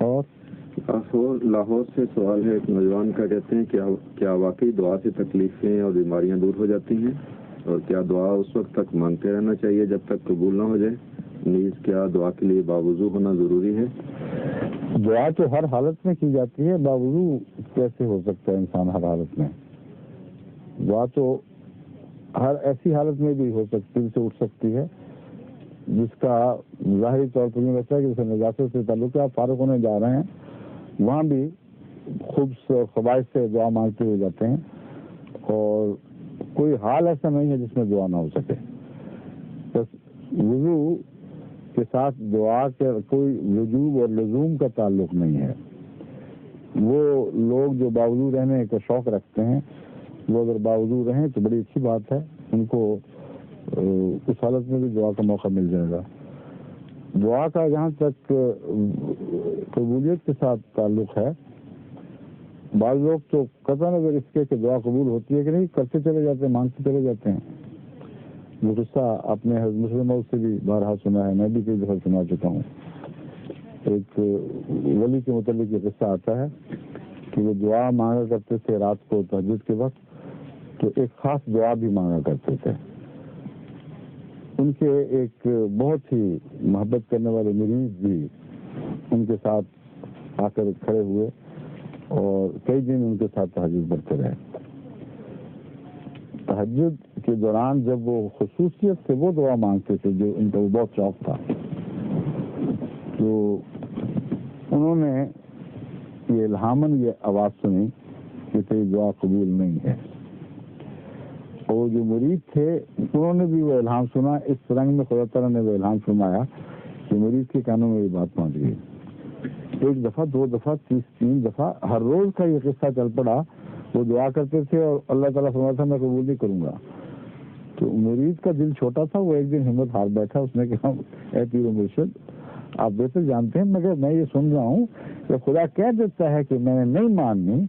اور لاہور سے سوال ہے ایک نوجوان کا، کہتے ہیں کیا واقعی دعا سے تکلیفیں اور بیماریاں دور ہو جاتی ہیں، اور کیا دعا اس وقت تک مانگتے رہنا چاہیے جب تک قبول نہ ہو جائے؟ نیز کیا دعا کے لیے باوضو ہونا ضروری ہے؟ دعا تو ہر حالت میں کی جاتی ہے، باوضو کیسے ہو سکتا ہے انسان ہر حالت میں؟ دعا تو ہر ایسی حالت میں بھی ہو سکتی سے اٹھ سکتی ہے جس کا ظاہری طور پر یہ بچہ ہے کہ جیسے نجاست سے تعلق ہے، آپ فارغ ہونے جا رہے ہیں، وہاں بھی خوب خواہش سے دعا مانگتے ہوئے جاتے ہیں، اور کوئی حال ایسا نہیں ہے جس میں دعا نہ ہو سکے۔ بس وضو کے ساتھ دعا کے کوئی وجوب اور لزوم کا تعلق نہیں ہے۔ وہ لوگ جو باوضو رہنے کا شوق رکھتے ہیں، وہ اگر باوضو رہیں تو بڑی اچھی بات ہے، ان کو اس حالت میں بھی دعا کا موقع مل جائے گا۔ دعا کا جہاں تک قبولیت کے ساتھ تعلق ہے، بعض لوگ تو قطع نظر اس کے کہ دعا قبول ہوتی ہے کہ نہیں کرتے چلے جاتے ہیں، مانگتے چلے جاتے ہیں۔ وہ قصہ آپ نے حضرت مسلم موعود سے بھی بارہا سنا ہے، میں بھی کئی دفعہ سنا چکا ہوں۔ ایک ولی کے متعلق یہ قصہ آتا ہے کہ وہ دعا مانگا کرتے تھے رات کو تہجد کے وقت، تو ایک خاص دعا بھی مانگا کرتے تھے۔ ان کے ایک بہت ہی محبت کرنے والے مریض بھی ان کے ساتھ آ کر کھڑے ہوئے اور کئی دن ان کے ساتھ تہجد پڑھتے رہے۔ تہجد کے دوران جب وہ خصوصیت سے وہ دعا مانگتے تھے جو ان کا وہ بہت شوق تھا، تو انہوں نے یہ الہاماً یہ آواز سنی کہ تیری دعا قبول نہیں ہے، اور جو مرید تھے انہوں نے بھی وہ الہام سنا۔ اس رنگ میں خدا تعالیٰ نے وہ الہام فرمایا کہ مرید کے کانوں میں یہ بات پہنچ گئی۔ ایک دفعہ، دو دفعہ، تین دفعہ، ہر روز کا یہ قصہ چل پڑا۔ وہ دعا کرتے تھے اور اللہ تعالیٰ فرماتا تھا میں قبول نہیں کروں گا۔ تو مرید کا دل چھوٹا تھا، وہ ایک دن ہمت ہار بیٹھا، اس نے کہا اے پیر و مرشد آپ بہتر جانتے ہیں، مگر میں یہ سن رہا ہوں کہ خدا کہہ دیتا ہے کہ میں نے نہیں ماننی،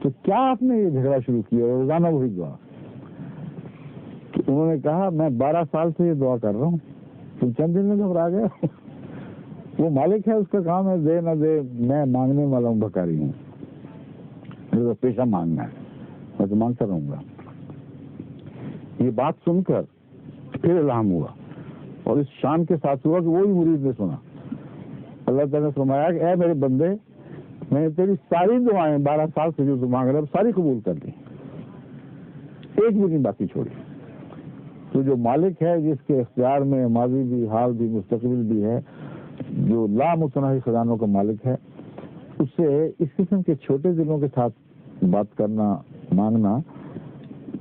تو کیا آپ نے یہ جھگڑا شروع کیا اور روزانہ وہی دعا؟ تو انہوں نے کہا میں 12 سال سے یہ دعا کر رہا ہوں، تم چند دن میں گھبرا گئے؟ وہ مالک ہے، اس کا کام ہے دے نہ دے، میں مانگنے والا ہوں، بھکاری ہوں، میرا پیشہ مانگنا ہے، میں تو مانگتا رہوں گا۔ یہ بات سن کر پھر الہام ہوا، اور اس شان کے ساتھ ہوا کہ وہی مرید نے سنا۔ اللہ تعالیٰ نے فرمایا کہ اے میرے بندے، میں نے تیری ساری دعائیں 12 سال سے جو مانگ رہا ساری قبول کر دی، ایک بھی نہیں باقی چھوڑی۔ تو جو مالک ہے جس کے اختیار میں ماضی بھی، حال بھی، مستقبل بھی ہے، جو لامتناہی خزانوں کا مالک ہے، اس سے اس قسم کے چھوٹے دلوں کے ساتھ بات کرنا، مانگنا،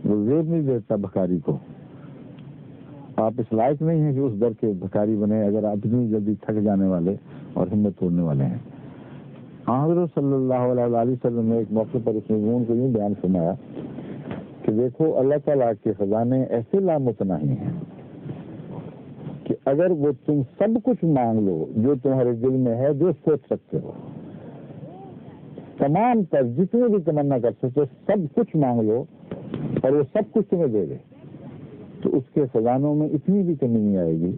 وہ زیب نہیں دیتا بھکاری کو۔ آپ اس لائق نہیں ہیں کہ اس در کے بھکاری بنے اگر آپ اتنی جلدی تھک جانے والے اور ہمت توڑنے والے ہیں۔ حضرت صلی اللہ علیہ وسلم نے ایک موقع پر اس مضمون کو یوں بیان فرمایا کہ دیکھو اللہ تعالیٰ کے خزانے ایسے لامتناہی ہیں کہ اگر وہ تم سب کچھ مانگ لو جو تمہارے دل میں ہے، جو سوچ سکتے ہو، تمام تر جتنے بھی تمنا کر سکتے ہو، سب کچھ مانگ لو اور وہ سب کچھ تمہیں دے دے، تو اس کے خزانوں میں اتنی بھی کمی نہیں آئے گی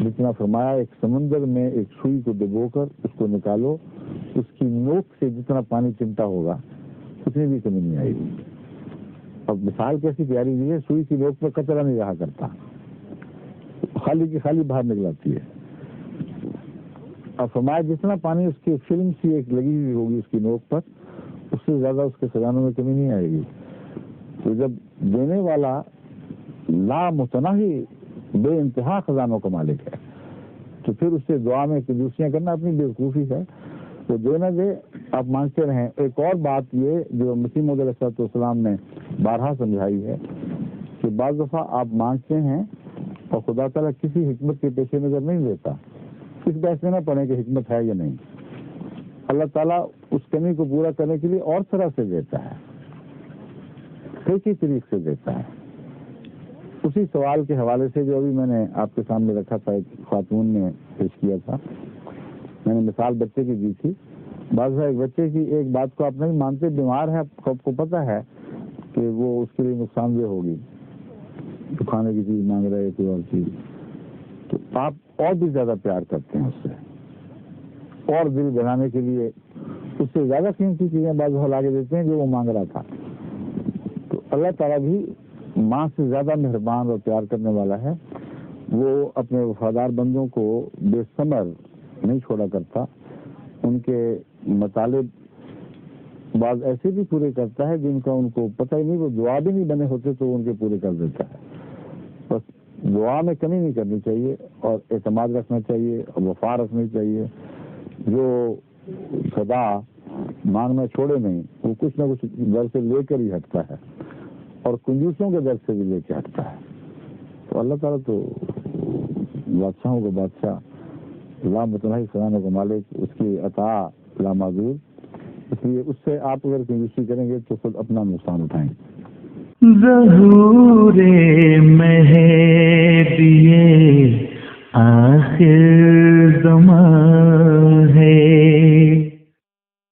جتنا فرمایا ایک سمندر میں ایک سوئی کو ڈبو کر اس کو نکالو، اس کی نوک سے جتنا پانی چمٹا ہوگا اتنی بھی کمی نہیں آئے گی۔ اب مثال کیسی پیاری ہوئی ہے، سوئی کی نوک پر قطرہ نہیں رہا کرتا، خالی کی خالی باہر نکلاتی ہے۔ اب فرمایا جتنا پانی اس کی فلم سی ایک لگی ہوئی ہوگی اس کی نوک پر، اس سے زیادہ اس کے خزانوں میں کمی نہیں آئے گی۔ تو جب دینے والا لامتناہی بے انتہا خزانوں کا مالک ہے، تو پھر اس سے دعا میں کنجوسیاں کرنا اپنی بیوقوفی ہے۔ تو دے نہ دے، آپ مانگتے رہیں۔ ایک اور بات یہ جو مسیح موعود علیہ السلام نے بارہا سمجھائی ہے کہ بعض دفعہ آپ مانگتے ہیں اور خدا تعالیٰ کسی حکمت کے پیش نظر نہیں دیتا، اس بحث میں نہ پڑھیں کہ حکمت ہے یا نہیں۔ اللہ تعالیٰ اس کمی کو پورا کرنے کے لیے اور طرح سے دیتا ہے، کئی طریق سے دیتا ہے۔ اسی سوال کے حوالے سے جو ابھی میں نے آپ کے سامنے رکھا تھا، ایک خاتون نے پیش کیا تھا، میں نے مثال بچے کی دی تھی۔ بعض ایک بچے کی ایک بات کو آپ نہیں مانتے، بیمار ہے، آپ کو پتہ ہے کہ وہ اس کے لیے نقصان دہ ہوگی، تو کھانے کی چیز مانگ رہے کوئی اور چیز، تو آپ اور بھی زیادہ پیار کرتے ہیں اس سے، اور دل بنانے کے لیے اس سے زیادہ قیمتی چیزیں بعض لا کے دیتے ہیں جو وہ مانگ رہا تھا. تو اللہ تعالیٰ بھی ماں سے زیادہ مہربان اور پیار کرنے والا ہے. وہ اپنے وفادار بندوں کو بے ثمر نہیں چھوڑا کرتا. ان کے مطالب بعض ایسے بھی پورے کرتا ہے جن کا ان کو پتہ ہی نہیں، وہ دعا بھی نہیں بنے ہوتے تو ان کے پورے کر دیتا ہے. بس دعا میں کمی نہیں کرنی چاہیے اور اعتماد رکھنا چاہیے اور وفا رکھنی چاہیے. جو سدا مانگنا چھوڑے نہیں، وہ کچھ نہ کچھ در سے لے کر ہی ہٹتا ہے اور کنجوسوں کے در سے بھی لے کے ہٹتا ہے. تو اللہ تعالیٰ تو بادشاہوں کا بادشاہ، لا متناہی خزانوں کا مالک، اس کی عطا لامحدود. اس لیے اس سے آپ اگر کنجوسی کریں گے تو خود اپنا نقصان اٹھائیں. ظہور مہدی آخر